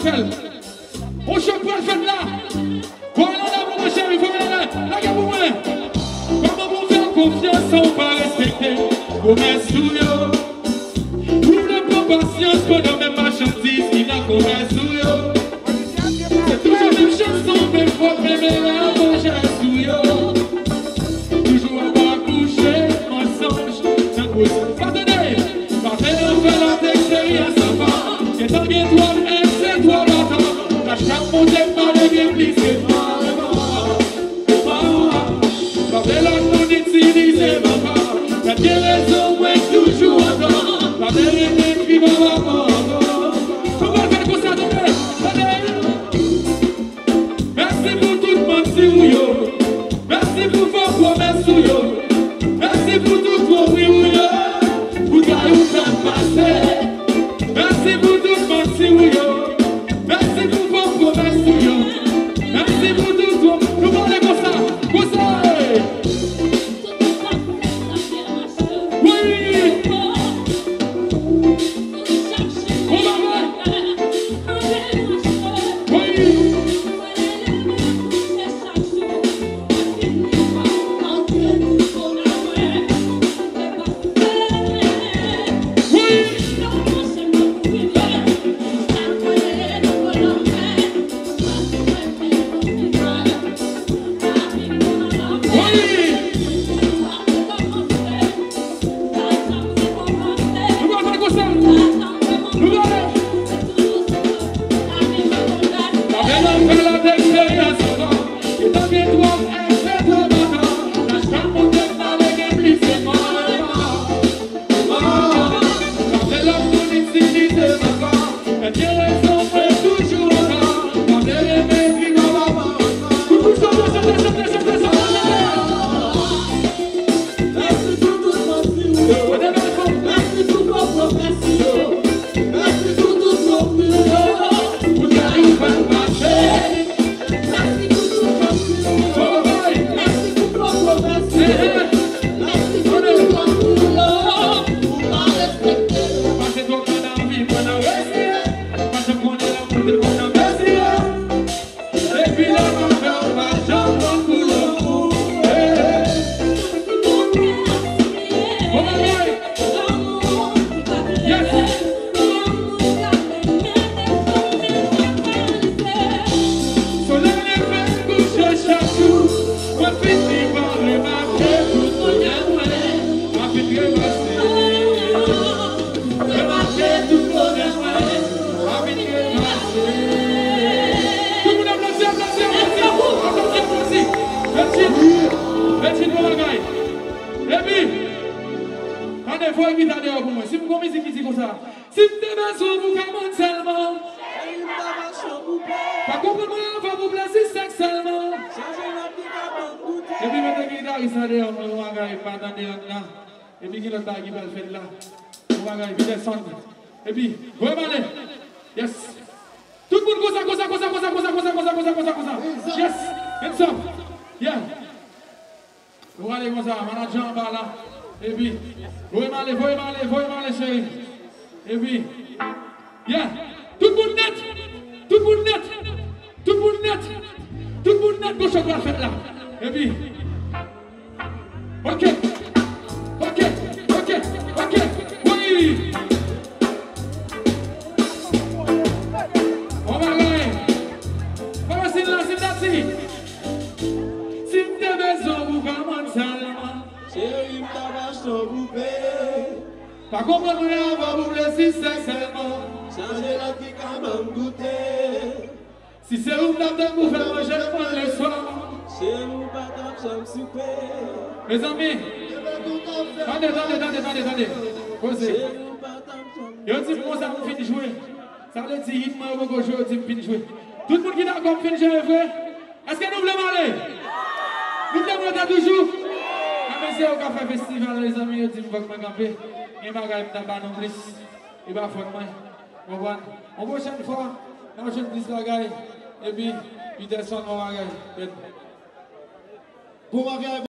Marcel. On choque pour le fait là. Voilà là, mon chéri, voilà là. La gueule pour moi. Comment vous faire confiance sans pas respecter vos mains sous yo. Ouvre pour patience pendant même marchandise, il a commerce sous yo. C'est toujours même chanson, mais faut même la manger sous yo. Toujours avoir couché, mensonge, sans cause. Pardonnez, pardonnez, on fait la expérience avant. Et tant que toi, c'est toi l'attends. La chaque monte par le bien glissé. Pardonnez, on utilise ma part. La raison, ouais, toujours encore. Pardonnez, qui va avoir. On va faire comme ça, merci pour tout le monde, si yo. Merci pour vos promesses, yo. Merci pour tout vos oui, yo. Pour gagner ou faire passer. Merci pour tout le monde, si yo. Merci pour vos promesses, yo. Merci pour tout vos. Nous parlons comme ça. Comme ça. Oui. On va voir. Si vous avez musique comme ça, si vous avez besoin, vous commencez seulement. Pas comprendre, il faut vous placer sexuellement. Et puis, votre guitariste, on va pas attendre là. Et puis, qui va le faire là. On va descendre. Et puis, vous allez aller. Yes. Tout le monde, comme ça. Yes. Hands up. Yeah. Vous allez comme ça, manager en bas là. Et puis, voyez m'aller, chérie. Et puis, yeah, tout le monde net, gauche à droite, faites là. Et puis, ok, oui. On va aller. Comment c'est là, si. Si t'es besoin, vous commencez seulement. Chérie, m'ta vous paie. Pas comprendre, on va vous laisser seulement. Changer la vie quand même goûter. Si c'est où m'ta vous faire manger le soir. C'est où m'ta chambre souper. Mes amis, attendez. Posez. Yo dis moi ça vous finit jouer. Ça veut dire rythme on va jouer, on dit finit jouer. Tout le monde qui est d'accord finit jouer vrai. Est-ce que nous voulons aller? Nous voulons aller toujours. C'est au café festival, les amis, ils disent que je vais camper. Et je vais me plus. Et bien, il faut on prochaine fois, on va plus la gaille. Et puis, il descend, on va gaille.